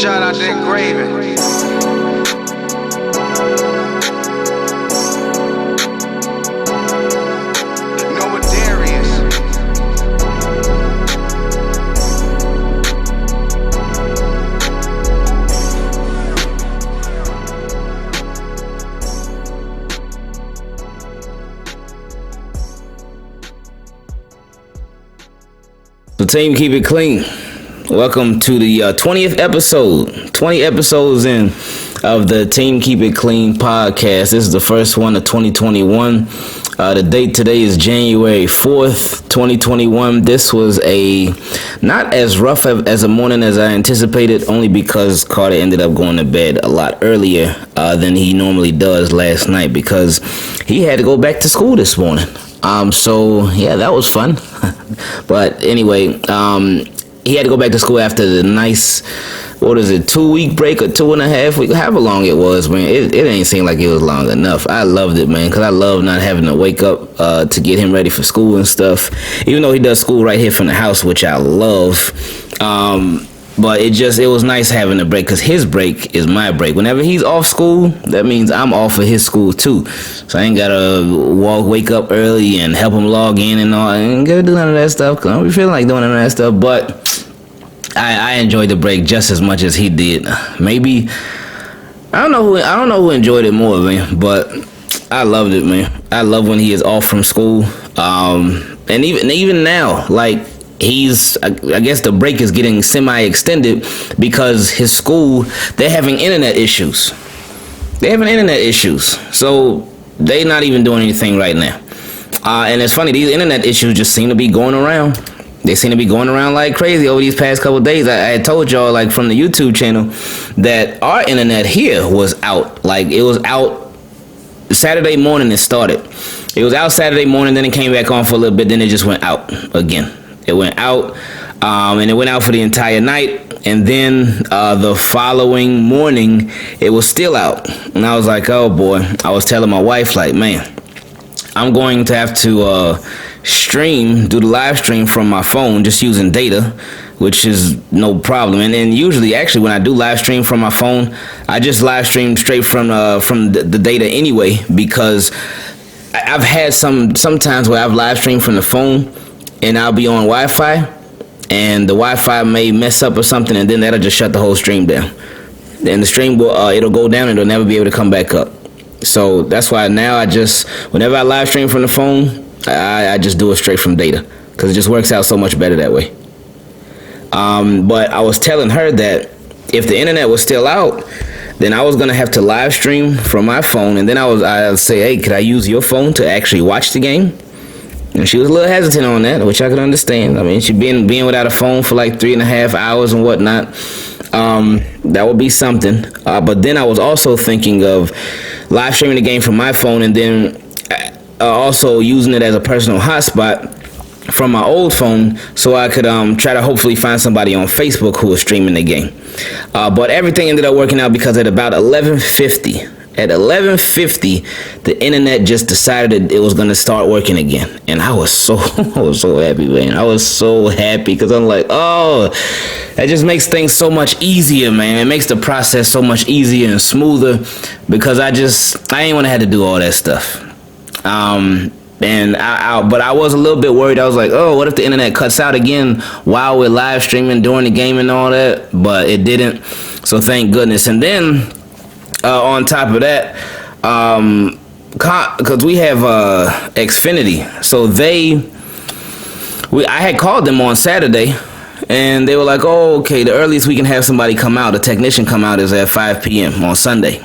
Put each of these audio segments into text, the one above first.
Shout out to Ingravenvids. The team keep it clean. Welcome to the 20th episode. 20 episodes in of the Team Keep It Clean podcast. This is the first one of 2021. The date today is January 4th, 2021. This was not as rough as a morning as I anticipated, only because Carter ended up going to bed a lot earlier than he normally does last night because he had to go back to school this morning. So yeah, that was fun. But anyway, he had to go back to school after the nice, 2-week break or 2.5 weeks, however long it was, man. It ain't seem like it was long enough. I loved it, man, because I love not having to wake up to get him ready for school and stuff. Even though he does school right here from the house, which I love. But it was nice having a break because his break is my break. Whenever he's off school, that means I'm off of his school too. So I ain't gotta wake up early and help him log in and all. I ain't gotta do none of that stuff because I don't be feeling like doing none of that stuff. But I enjoyed the break just as much as he did. Maybe I don't know who enjoyed it more, man. But I loved it, man. I love when he is off from school. And even now, like. I guess the break is getting semi-extended because his school, they're having internet issues. So they're not even doing anything right now. And it's funny, these internet issues just seem to be going around. They seem to be going around like crazy over these past couple of days. I had told y'all, like, from the YouTube channel that our internet here was out. Like, it was out Saturday morning it started. It was out Saturday morning, then it came back on for a little bit, then it just went out again. It went out, and it went out for the entire night, and then the following morning, it was still out, and I was like, oh boy. I was telling my wife, like, man, I'm going to have to do the live stream from my phone, just using data, which is no problem. And then usually, actually, when I do live stream from my phone, I just live stream straight from the data anyway, because I've had sometimes where I've live streamed from the phone, and I'll be on Wi-Fi, and the Wi-Fi may mess up or something, and then that'll just shut the whole stream down. And the stream it'll go down, and it'll never be able to come back up. So that's why now whenever I live stream from the phone, I just do it straight from data, because it just works out so much better that way. But I was telling her that if the internet was still out, then I was gonna have to live stream from my phone, and then I'd say, hey, could I use your phone to actually watch the game? And she was a little hesitant on that, which I could understand. I mean, she being without a phone for like 3.5 hours and whatnot, that would be something. But then I was also thinking of live streaming the game from my phone, and then also using it as a personal hotspot from my old phone, so I could try to hopefully find somebody on Facebook who was streaming the game. But everything ended up working out because at about 11:50. At 11:50, the internet just decided that it was going to start working again. And I was so happy, man. I was so happy because I'm like, oh, that just makes things so much easier, man. It makes the process so much easier and smoother because I ain't want to have to do all that stuff. But I was a little bit worried. I was like, oh, what if the internet cuts out again while we're live streaming during the game and all that? But it didn't. So thank goodness. And then on top of that, because we have Xfinity, so I had called them on Saturday, and they were like, oh, okay, the earliest we can have somebody come out, a technician come out, is at 5 p.m. on Sunday.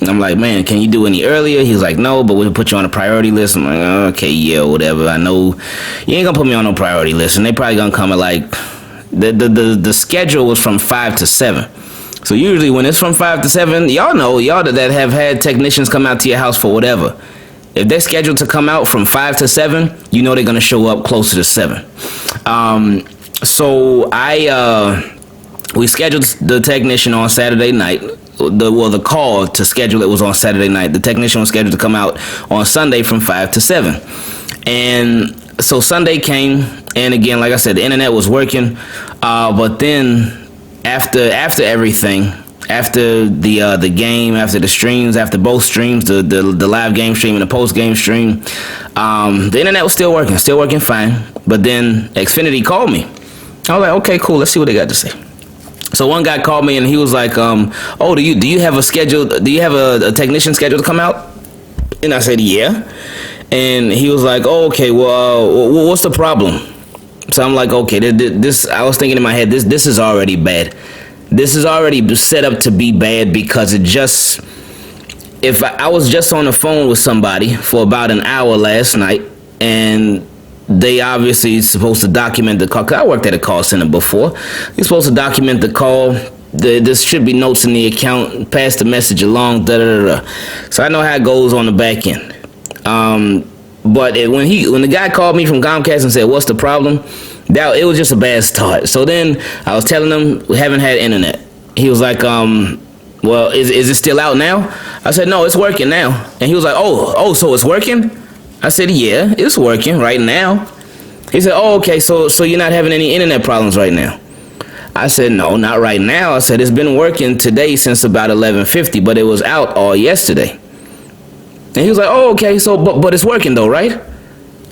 And I'm like, man, can you do any earlier? He was like, no, but we'll put you on a priority list. I'm like, okay, yeah, whatever. I know you ain't gonna put me on no priority list, and they probably gonna come at like the schedule was from 5 to 7. So usually when it's from 5 to 7, y'all that have had technicians come out to your house for whatever. If they're scheduled to come out from 5 to 7, you know they're going to show up closer to 7. So we scheduled the technician on Saturday night. The call to schedule it was on Saturday night. The technician was scheduled to come out on Sunday from 5 to 7. And so Sunday came, and again, like I said, the internet was working. But then after everything, after the game, after the streams, after both streams, the live game stream and the post game stream, the internet was still working fine. But then Xfinity called me. I was like, okay, cool. Let's see what they got to say. So one guy called me and he was like, "Oh, do you have a schedule? Do you have a technician scheduled to come out?" And I said, "Yeah." And he was like, "Oh, okay. Well, what's the problem?" So I'm like, "Okay, this." I was thinking in my head, this is already bad. This is already set up to be bad because if I was just on the phone with somebody for about an hour last night, and they obviously supposed to document the call. Cause I worked at a call center before. You're supposed to document the call. There should be notes in the account. Pass the message along. So I know how it goes on the back end. But when the guy called me from Comcast and said, "What's the problem?" It was just a bad start. So then I was telling him we haven't had internet. He was like, "Well, is it still out now?" I said, "No, it's working now." And he was like, "Oh, so it's working?" I said, "Yeah, it's working right now." He said, "Oh, okay, so you're not having any internet problems right now?" I said, "No, not right now." I said, "It's been working today since about 11:50, but it was out all yesterday." And he was like, "Oh, okay, so but it's working though, right?"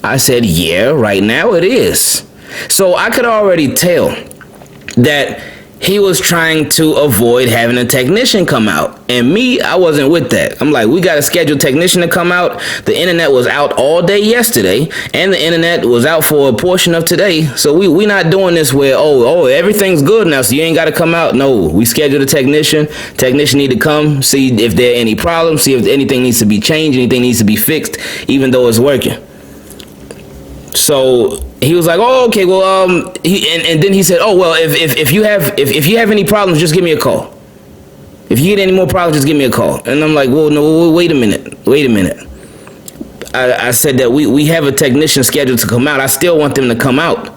I said, "Yeah, right now it is." So I could already tell that he was trying to avoid having a technician come out. And me, I wasn't with that. I'm like, we got a scheduled technician to come out. The internet was out all day yesterday, and the internet was out for a portion of today. So we not doing this where, oh, everything's good now, so you ain't got to come out. No, we scheduled a technician. Technician need to come, see if there are any problems, see if anything needs to be changed, anything needs to be fixed, even though it's working. So he was like, "Oh, okay, well, and then he said, "Oh, well, if you have any problems, just give me a call. If you get any more problems, just give me a call." And I'm like, "Well, no, wait a minute. I said that we have a technician scheduled to come out. I still want them to come out,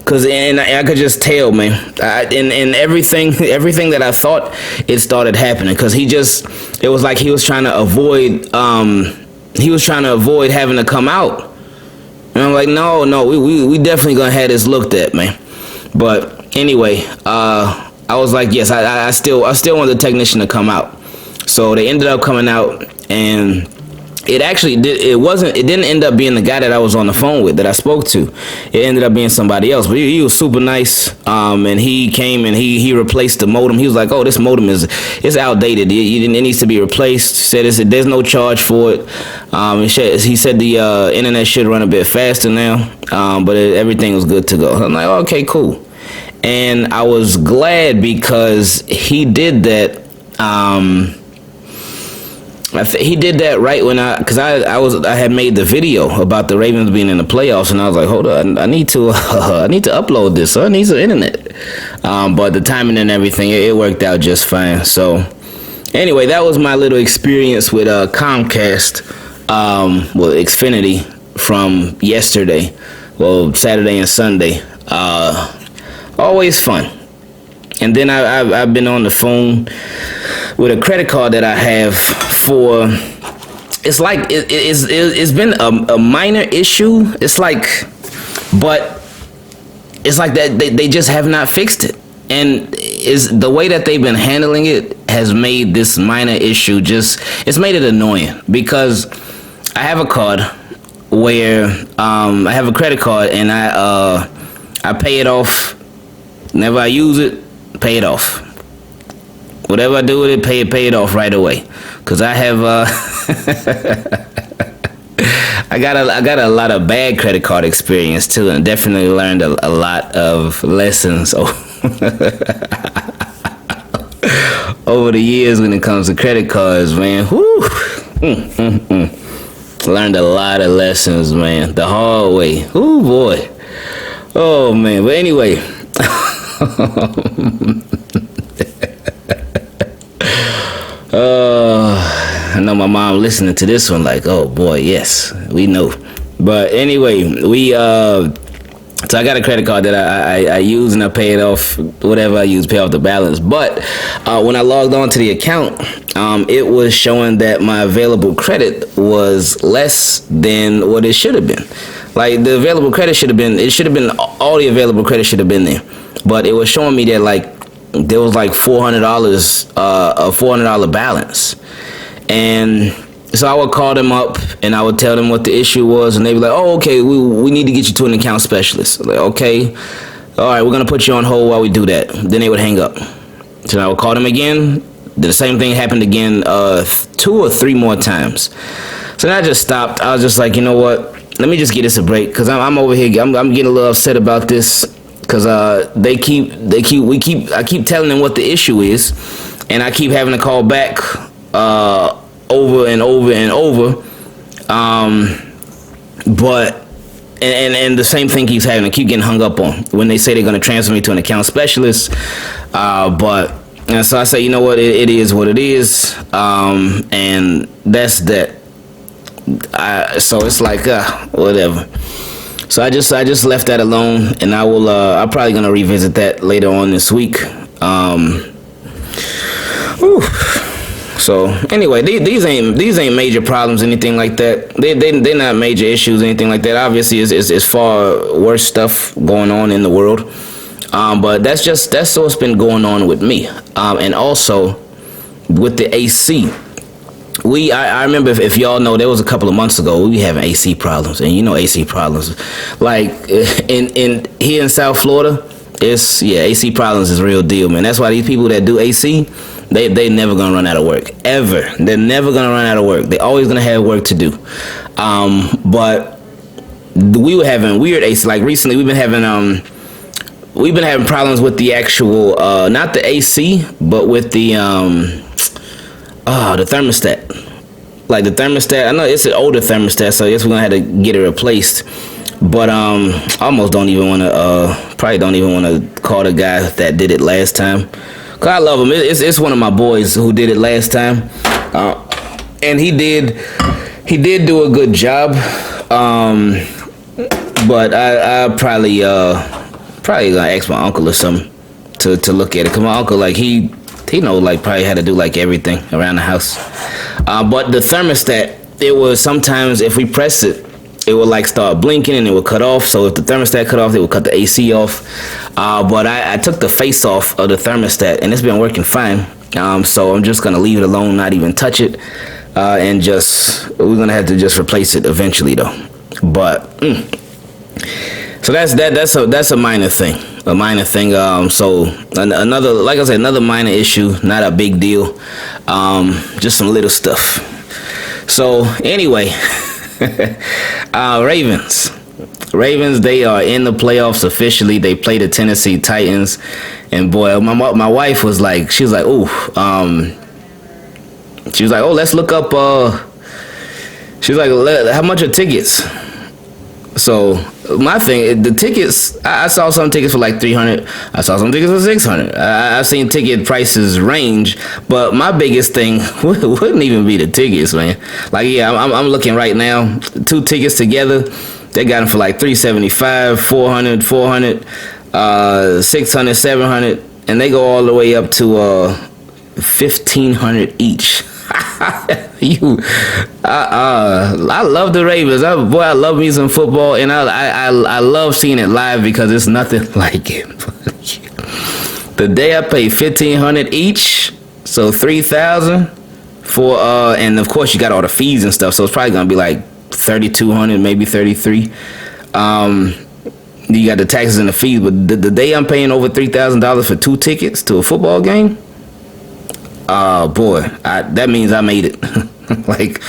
and I could just tell, man. And everything that I thought, it started happening because it was like he was trying to avoid having to come out." And I'm like, no, we definitely gonna have this looked at, man. But anyway, I was like, yes, I still want the technician to come out. So they ended up coming out, and it didn't end up being the guy that I was on the phone with, that I spoke to. It ended up being somebody else, but he was super nice. And he came and he replaced the modem. He was like, "Oh, this modem is outdated. It needs to be replaced." Said there's no charge for it. He said the internet should run a bit faster now, but everything was good to go. I'm like, okay, cool. And I was glad because he did that. He did that right when I had made the video about the Ravens being in the playoffs, and I was like, hold on, I need to upload this. So I need some internet. But the timing and everything, it worked out just fine. So anyway, that was my little experience with Comcast, Xfinity from yesterday, Saturday and Sunday. Always fun. And then I've been on the phone with a credit card that I have for. It's like it's been a minor issue. But it's like that they just have not fixed it, and is the way that they've been handling it has made this minor issue it's made it annoying because I have a card where I have a credit card and I pay it off whenever I use it. Pay it off. Whatever I do with it, pay it off right away. Cause I have I got a lot of bad credit card experience too, and definitely learned a lot of lessons over the years when it comes to credit cards, man. Whew. Learned a lot of lessons, man, the hard way. Ooh, boy. Oh man. But anyway. I know my mom listening to this one like, oh boy, yes, we know. But anyway, so I got a credit card that I use and I pay it off, whatever I use, pay off the balance. But when I logged on to the account, it was showing that my available credit was less than what it should have been. Like the available credit should have been all the available credit should have been there. But it was showing me that like there was like $400, a $400 balance. And so I would call them up and I would tell them what the issue was, and they'd be like, oh, okay, we need to get you to an account specialist. Like, okay, all right, we're going to put you on hold while we do that. Then they would hang up. So I would call them again. The same thing happened again 2 or 3 more times. So then I just stopped. I was just like, you know what? Let me just get this a break, because I'm over here. I'm getting a little upset about this, because I keep telling them what the issue is, and I keep having to call back over and over and over. But the same thing keeps happening. I keep getting hung up on when they say they're going to transfer me to an account specialist. And so I say, you know what, it is what it is, and that's that. So it's like whatever. So I just left that alone, and I'm probably gonna revisit that later on this week. So anyway, these ain't major problems, anything like that. They're not major issues, anything like that. Obviously, it's far worse stuff going on in the world. But that's what's been going on with me. And also with the AC. I remember, if y'all know, there was a couple of months ago, we were having AC problems, and you know AC problems. Like in here in South Florida, AC problems is real deal, man. That's why these people that do AC, they never gonna run out of work. Ever. They're never gonna run out of work. They always gonna have work to do. But we were having weird AC. Like recently we've been having problems with the actual not the AC, but with the thermostat. Like the thermostat, I know it's an older thermostat, so I guess we're gonna have to get it replaced. But I almost don't even want to call the guy that did it last time, cause I love him. It's one of my boys who did it last time, and he did do a good job. But I probably gonna ask my uncle or something to look at it, cause my uncle, like, he know, like, probably had to do like everything around the house. But the thermostat, it was sometimes if we press it, it would like start blinking and it would cut off. So if the thermostat cut off, it would cut the AC off. But I took the face off of the thermostat, and it's been working fine. So I'm just gonna leave it alone, not even touch it, and we're gonna have to just replace it eventually though. But so that's a minor thing. So another, like I said, another minor issue, not a big deal. Just some little stuff. So anyway, Ravens, they are in the playoffs officially. They play the Tennessee Titans, and boy, my wife was like, she was like, oh, let's look up. She was like, how much are tickets? So my thing, the tickets, I saw some tickets for like $300. I saw some tickets for $600. I've seen ticket prices range, but my biggest thing wouldn't even be the tickets, man. Like, yeah, I'm looking right now. 2 tickets together, they got them for like $375, $400, $600, $700, and they go all the way up to $1,500 each. I love the Ravens. I love me some football, and I love seeing it live because it's nothing like it. The day I paid $1,500 each, so $3,000 for and of course you got all the fees and stuff, so it's probably gonna be like $3,200, maybe $3,300. You got the taxes and the fees, but the day I'm paying over $3,000 for 2 tickets to a football game. Boy, that means I made it. Like,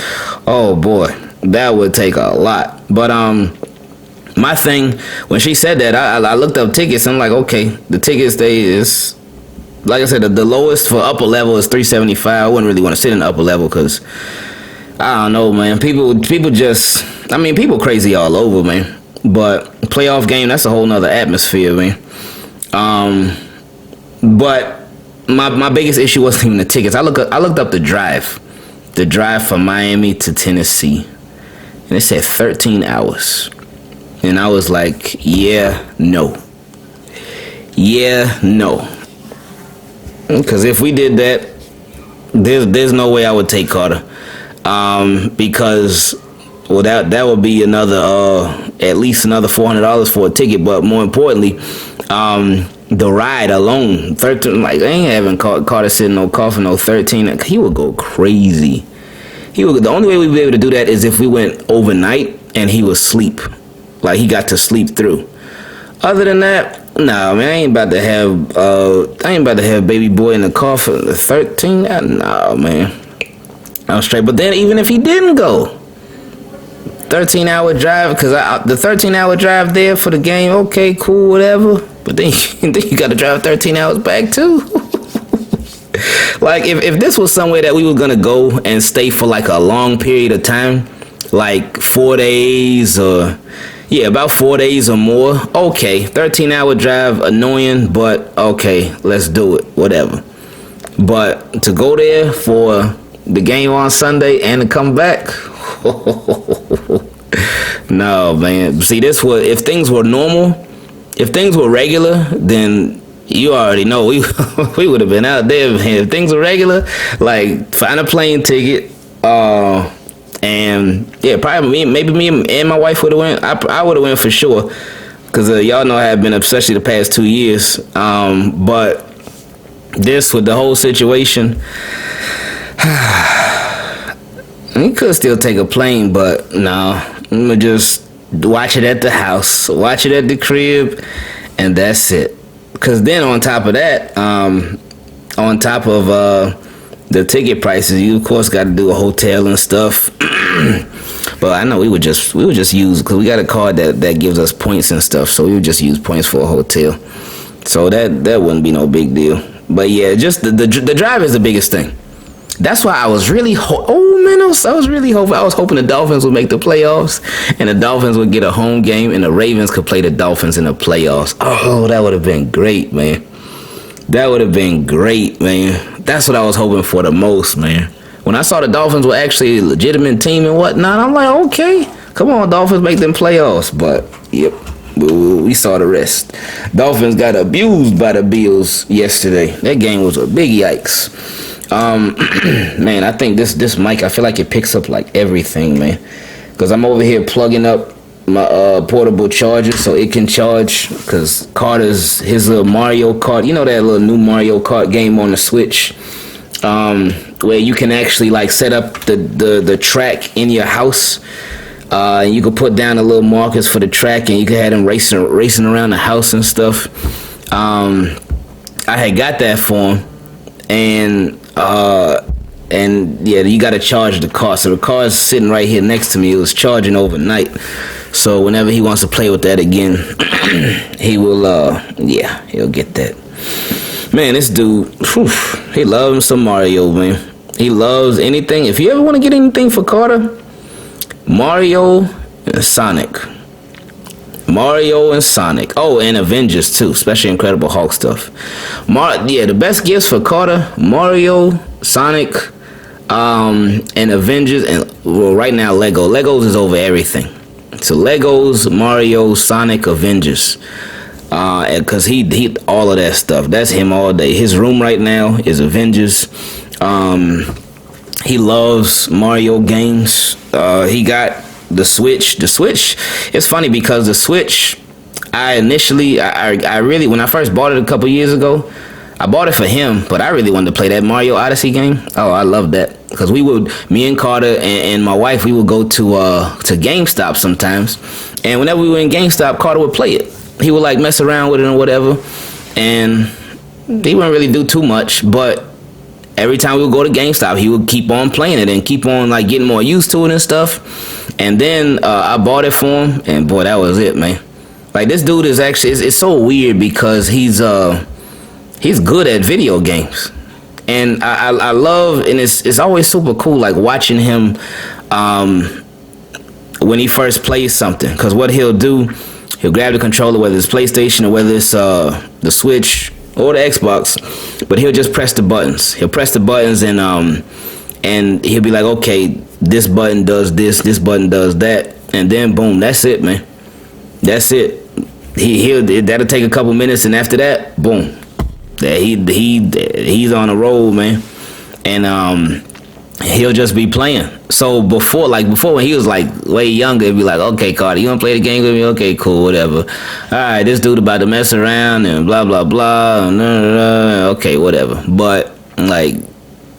oh boy, that would take a lot. But my thing, when she said that, I looked up tickets. And I'm like, okay, the tickets, is, like I said, the lowest for upper level is $375. I wouldn't really want to sit in the upper level because I don't know, man. People just, I mean, people crazy all over, man. But playoff game, that's a whole nother atmosphere, man. But my biggest issue wasn't even the tickets. I looked up the drive from Miami to Tennessee, and it said 13 hours, and I was like, yeah, no, because if we did that, there's no way I would take Carter, because that would be another at least another $400 for a ticket, but more importantly, the ride alone, 13, like I ain't having Carter sitting no car for no 13. He would go crazy. The only way we'd be able to do that is if we went overnight and he would sleep, like he got to sleep through. Other than that, nah, man, I ain't about to have baby boy in the car for the 13. Nah, man, I'm straight. But then even if he didn't go, 13-hour drive, because the 13-hour drive there for the game, okay, cool, whatever. But then you got to drive 13 hours back too. Like if this was somewhere that we were gonna go and stay for like a long period of time, like 4 days or about 4 days or more, okay, 13-hour drive, annoying, but okay, let's do it, whatever. But to go there for the game on Sunday and to come back, no, man. See, if things were normal, if things were regular, then you already know we would have been out there. If things were regular, like find a plane ticket, and yeah, probably maybe me and my wife would have went. I would have went for sure, because y'all know I have been, especially the past 2 years. But this with the whole situation, we could still take a plane, but no, I'm gonna just watch it at the house, watch it at the crib, and that's it. Because then on top of that, on top of the ticket prices, you of course got to do a hotel and stuff. But I know we would just use, because we got a card that gives us points and stuff, so we would just use points for a hotel. So that wouldn't be no big deal. But yeah, just the drive is the biggest thing. That's why I was really I was hoping the Dolphins would make the playoffs and the Dolphins would get a home game and the Ravens could play the Dolphins in the playoffs. Oh, that would have been great, man. That would have been great, man. That's what I was hoping for the most, man. When I saw the Dolphins were actually a legitimate team and whatnot, I'm like, okay, come on, Dolphins, make them playoffs. But yep, we saw the rest. Dolphins got abused by the Bills yesterday. That game was a big yikes. Man, I think this mic, I feel like it picks up like everything, man. Because I'm over here plugging up my portable charger so it can charge. Because Carter's, his little Mario Kart, you know that little new Mario Kart game on the Switch, where you can actually like set up the track in your house. And you can put down the little markers for the track, and you can have them racing around the house and stuff. I had got that for him, and yeah, you gotta charge the car. So the car's sitting right here next to me. It was charging overnight. So whenever he wants to play with that again, he will. He'll get that. Man, this dude, he loves some Mario, man. He loves anything. If you ever want to get anything for Carter, Mario and Sonic. Mario and Sonic. Oh, and Avengers too, especially Incredible Hulk stuff. The best gifts for Carter: Mario, Sonic, and Avengers, and well, right now Lego. Legos is over everything. So Legos, Mario, Sonic, Avengers. Cause he all of that stuff. That's him all day. His room right now is Avengers. He loves Mario games. He got the Switch. The Switch, it's funny because the Switch, I really, when I first bought it a couple years ago, I bought it for him, but I really wanted to play that Mario Odyssey game. Oh, I love that. Because me and Carter and my wife, we would go to GameStop sometimes. And whenever we were in GameStop, Carter would play it. He would like mess around with it and whatever. And he wouldn't really do too much, but every time we would go to GameStop, he would keep on playing it and keep on like getting more used to it and stuff. And then I bought it for him, and boy, that was it, man. Like this dude is actually, it's so weird because he's good at video games, and I love, and it's always super cool like watching him when he first plays something, because what he'll do, he'll grab the controller, whether it's PlayStation or whether it's the Switch or the Xbox, but he'll just press the buttons. He'll press the buttons and he'll be like, okay, this button does this button does that, and then boom, that's it, man. That's it. That'll take a couple minutes, and after that, boom, he's on a roll, man. And he'll just be playing. So before when he was like way younger, it'd be like, okay, Carter, you wanna play the game with me? Okay, cool, whatever. All right, this dude about to mess around and blah blah blah. Okay, whatever. But like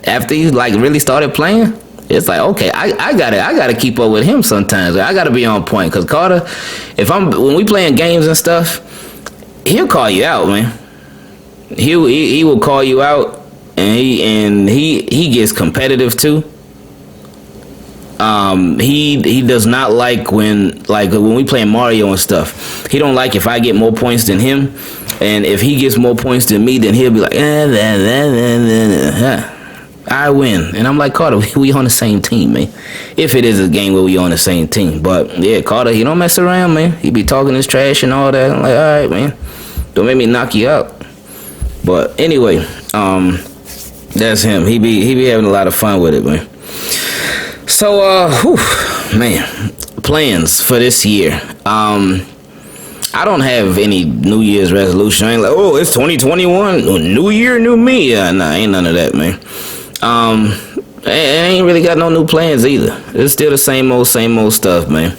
after you like really started playing, it's like, okay, I gotta keep up with him sometimes. I gotta be on point, cause Carter, when we playing games and stuff, he'll call you out, man. He will call you out. And he gets competitive too. He does not like when we play Mario and stuff. He don't like if I get more points than him, and if he gets more points than me, then he'll be like, I win, and I'm like, Carter, we on the same team, man. If it is a game where we on the same team, but yeah, Carter, he don't mess around, man. He be talking his trash and all that. I'm like, all right, man, don't make me knock you out. But anyway, that's him. He be having a lot of fun with it, man. So, man, plans for this year. I don't have any New Year's resolution. I ain't like, oh, it's 2021, New Year, new me. Nah, ain't none of that, man. I ain't really got no new plans either. It's still the same old stuff, man.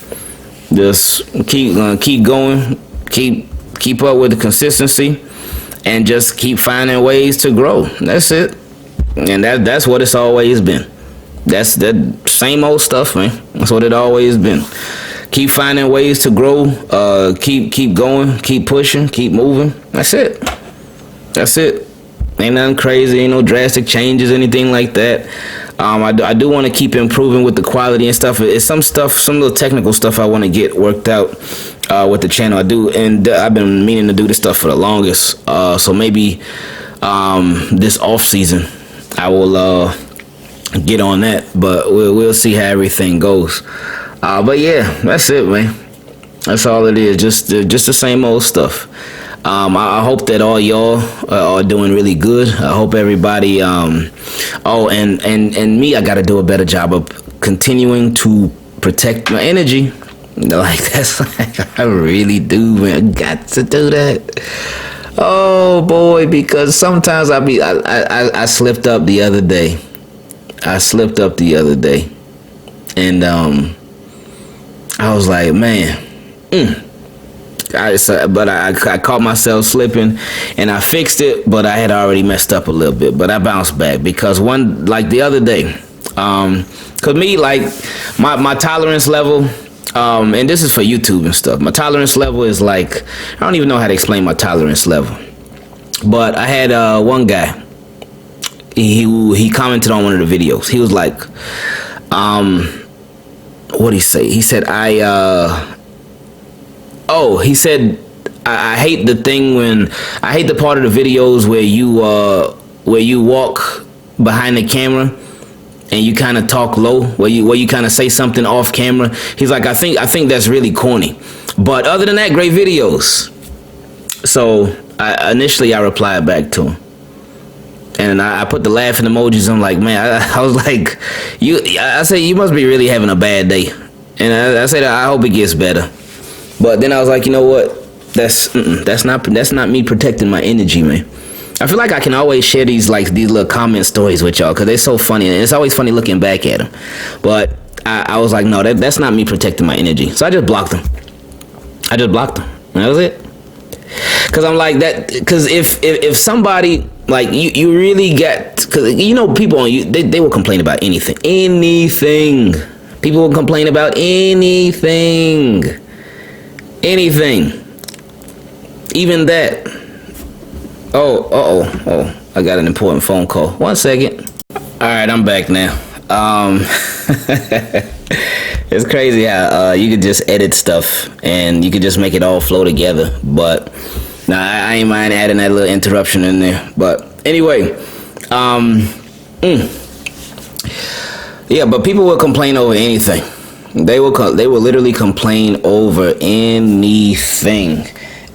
Just keep going, keep up with the consistency, and just keep finding ways to grow. That's it. And that's what it's always been. That's that same old stuff, man. That's what it always been. Keep finding ways to grow. Keep going. Keep pushing. Keep moving. That's it. Ain't nothing crazy. Ain't no drastic changes, anything like that. I do want to keep improving with the quality and stuff. It's some little technical stuff I want to get worked out with the channel. I do, and I've been meaning to do this stuff for the longest. So maybe this off season, I will get on that, but we'll see how everything goes. But yeah, that's it, man. That's all it is. Just the same old stuff. I hope that all y'all are doing really good. I hope everybody. Oh, and me, I got to do a better job of continuing to protect my energy. Like that's I really do, man. Got to do that. Oh boy, because sometimes I slipped up the other day. And I was like, man, I caught myself slipping, and I fixed it, but I had already messed up a little bit. But I bounced back because the other day, cause me, like my tolerance level. And this is for YouTube and stuff. My tolerance level is like, I don't even know how to explain my tolerance level. But I had one guy. He commented on one of the videos. He was like, what'd he say? He said, I hate the thing I hate the part of the videos where you walk behind the camera and you kind of talk low, where you kind of say something off camera. He's like, I think that's really corny, but other than that, great videos. So initially I replied back to him, and I put the laughing emojis. I'm like, man, I was like, I said, you must be really having a bad day, and I said, I hope it gets better. But then I was like, you know what? That's not me protecting my energy, man. I feel like I can always share these little comment stories with y'all because they're so funny, and it's always funny looking back at them. But I was like, no, that's not me protecting my energy. So I just blocked them. And that was it. Because I'm like that. Because if somebody like you really get, because people on you, they will complain about anything. People will complain about anything. Even that. Oh, I got an important phone call. 1 second. All right, I'm back now. It's crazy how you could just edit stuff and you could just make it all flow together. But nah, I ain't mind adding that little interruption in there. But anyway, yeah, but people will complain over anything. They will literally complain over anything.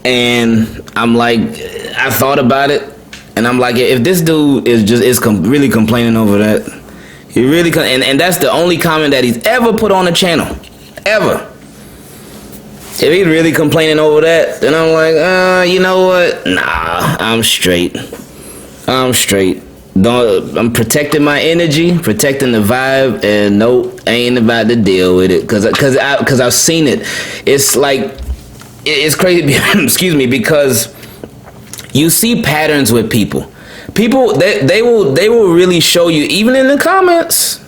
And I'm like, I thought about it, and I'm like, if this dude is really complaining over that, he really and that's the only comment that he's ever put on the channel, ever. If he's really complaining over that, then I'm like, you know what? Nah, I'm straight. I'm protecting my energy, protecting the vibe, and nope, I ain't about to deal with it because I've seen it. It's like it's crazy. Excuse me, because you see patterns with people. People they will really show you, even in the comments.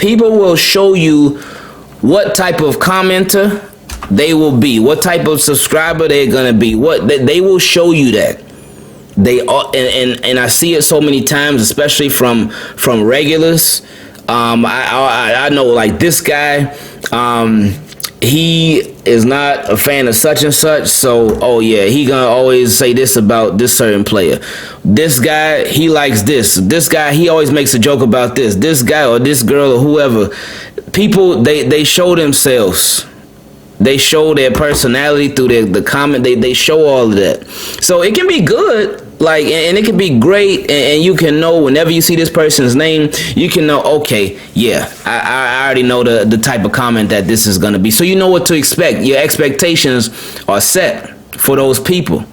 People will show you what type of commenter they will be, what type of subscriber they're gonna be. What they will show you that. They are, and I see it so many times, especially from regulars. I know, like, this guy, he is not a fan of such and such, so oh yeah, he gonna always say this about this certain player. This guy, he likes this. This guy, he always makes a joke about this. This guy or this girl or whoever. People, they show themselves. They show their personality through the comment. They show all of that. So it can be good, like, and it can be great, and you can know whenever you see this person's name, you can know, okay, yeah, I already know the type of comment that this is going to be. So you know what to expect. Your expectations are set for those people.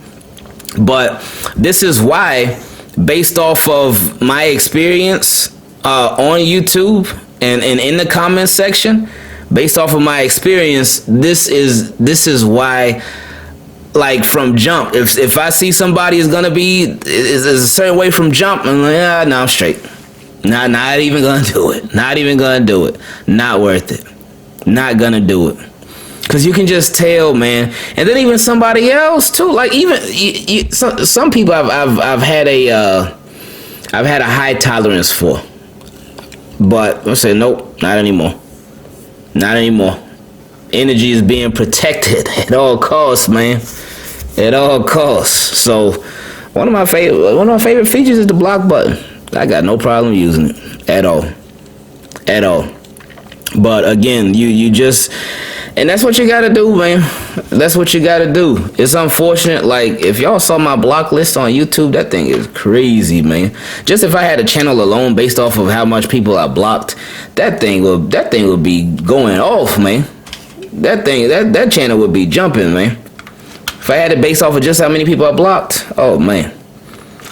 But this is why, based off of my experience on YouTube and in the comment section, based off of my experience, this is why, like, from jump, if I see somebody is gonna be is a certain way from jump, I'm like, no, I'm straight. Not even gonna do it. Not even gonna do it. Not worth it. Not gonna do it. Cause you can just tell, man. And then even somebody else too. Like, even some people I've had a high tolerance for, but I say nope, not anymore. Not anymore. Energy is being protected at all costs, man. At all costs. So one of my favorite features is the block button. I got no problem using it at all. At all. But again, you just, and that's what you gotta do, man. That's what you gotta do. It's unfortunate, like, if y'all saw my block list on YouTube, that thing is crazy, man. Just if I had a channel alone based off of how much people I blocked, that thing would be going off, man. That channel would be jumping, man. If I had it based off of just how many people I blocked, oh man.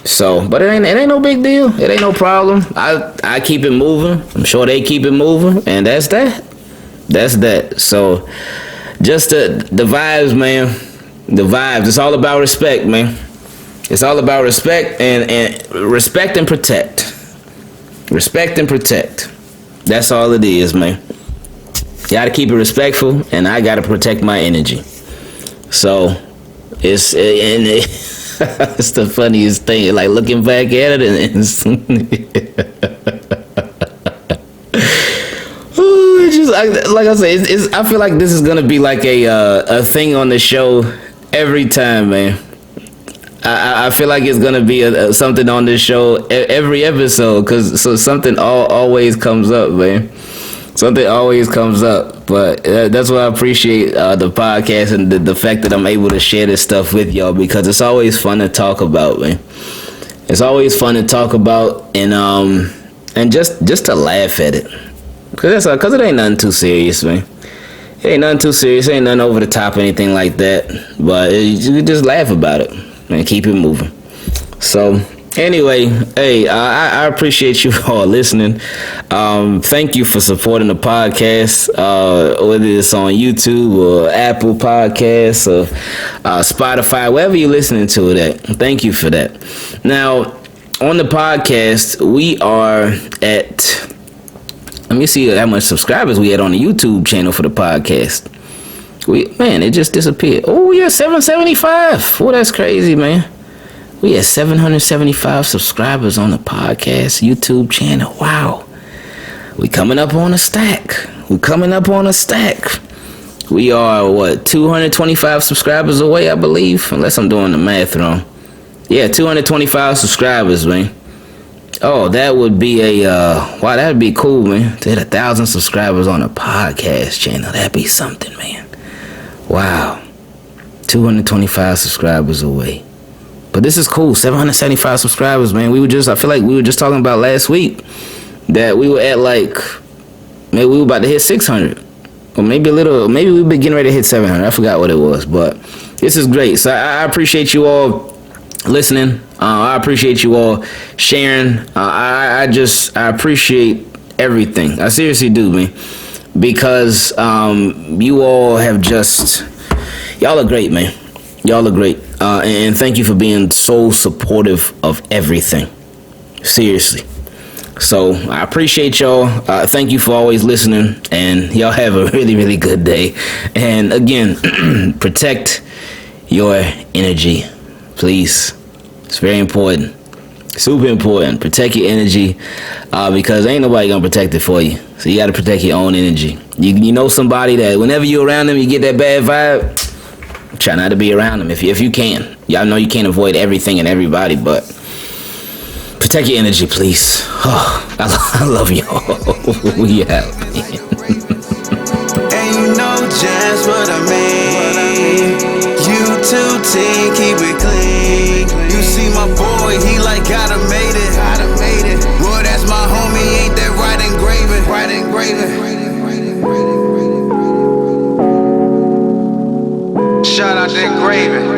So, but it ain't no big deal. It ain't no problem. I keep it moving. I'm sure they keep it moving, and that's that. That's that. So, just the vibes, man. The vibes. It's all about respect, man. It's all about respect and respect and protect. Respect and protect. That's all it is, man. You gotta keep it respectful, and I gotta protect my energy. So, it's the funniest thing. Like, looking back at it, and it's ooh, it's just like I said, I feel like this is gonna be like a thing on the show every time, man. I feel like it's gonna be something on this show every episode, cause something always comes up, man. Something always comes up, but that's why I appreciate the podcast and the fact that I'm able to share this stuff with y'all, because it's always fun to talk about, man. It's always fun to talk about, and just to laugh at it, cause it ain't nothing too serious, man. It ain't nothing too serious. It ain't nothing over the top or anything like that. But you just laugh about it and keep it moving. So anyway, hey, I appreciate you all listening. Thank you for supporting the podcast, whether it's on YouTube or Apple Podcasts or Spotify, wherever you're listening to it at. Thank you for that. Now, on the podcast, we are at, let me see how much subscribers we had on the YouTube channel for the podcast. Man, it just disappeared. Oh, yeah, 775. Oh, that's crazy, man. We had 775 subscribers on the podcast YouTube channel. Wow. We coming up on a stack. We are, 225 subscribers away, I believe, unless I'm doing the math wrong. Yeah, 225 subscribers, man. Oh, that would be wow, that'd be cool, man. To hit 1,000 subscribers on a podcast channel. That'd be something, man. Wow. 225 subscribers away. But this is cool. 775 subscribers, man. I feel like we were just talking about last week that we were at, like, maybe we were about to hit 600. Or maybe we've been getting ready to hit 700. I forgot what it was. But this is great. So I appreciate you all listening. I appreciate you all sharing. I appreciate everything. I seriously do, man, because you all have y'all are great, man. Y'all are great, and thank you for being so supportive of everything. Seriously. So I appreciate y'all. Thank you for always listening, and y'all have a really, really good day. And again, protect your energy, please. It's very important. Super important. Protect your energy, because ain't nobody gonna protect it for you. So you gotta protect your own energy. You know somebody that whenever you're around them, you get that bad vibe. Try not to be around them if you can. Y'all know you can't avoid everything and everybody, but protect your energy, please. Oh, I love y'all. We out. And you know just what I mean. You too, team, keep it clean. You see my boy, he like gotta made it. Boy, that's my homie, ain't that right engraving? Shout out to Ingraven.